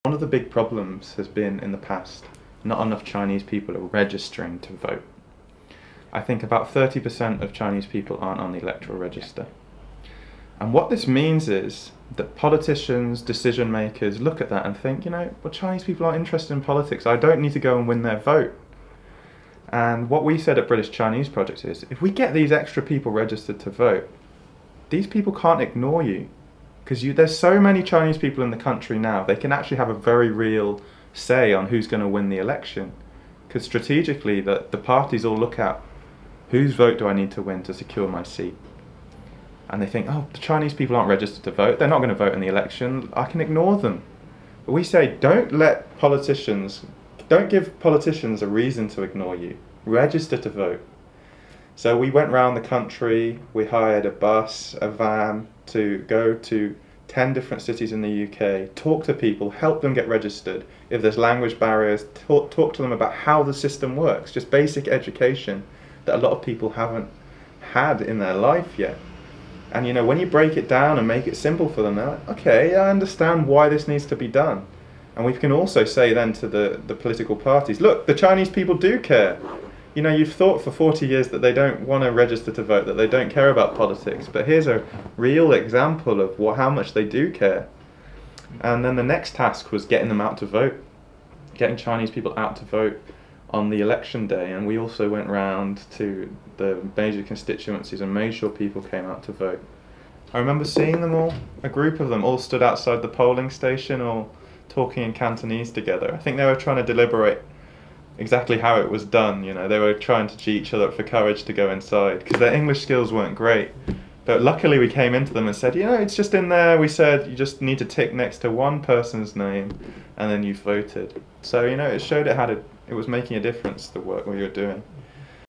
One of the big problems has been in the past, not enough Chinese people are registering to vote. I think about 30% of Chinese people aren't on the electoral register. And what this means is that politicians, decision makers look at that and think, well, Chinese people aren't interested in politics. I don't need to go and win their vote. And what we said at British Chinese Project is, if we get these extra people registered to vote, these people can't ignore you. Because there's so many Chinese people in the country now, they can actually have a very real say on who's going to win the election. Because strategically, the parties all look at, whose vote do I need to win to secure my seat? And they think, oh, the Chinese people aren't registered to vote, they're not going to vote in the election, I can ignore them. But we say, don't give politicians a reason to ignore you. Register to vote. So we went round the country, we hired a bus, a van to go to 10 different cities in the UK, talk to people, help them get registered. If there's language barriers, talk to them about how the system works, just basic education that a lot of people haven't had in their life yet. And when you break it down and make it simple for them, they're like, okay, I understand why this needs to be done. And we can also say then to the political parties, look, the Chinese people do care. You've thought for 40 years that they don't want to register to vote, that they don't care about politics, but here's a real example of how much they do care. And then the next task was getting them out to vote, getting Chinese people out to vote on the election day. And we also went round to the major constituencies and made sure people came out to vote. I remember seeing them all, a group of them all stood outside the polling station all talking in Cantonese together. I think they were trying to deliberate exactly how it was done. They were trying to gee each other up for courage to go inside because their English skills weren't great. But luckily we came into them and said, it's just in there. We said you just need to tick next to one person's name and then you voted. So it showed it was making a difference, the work we were doing.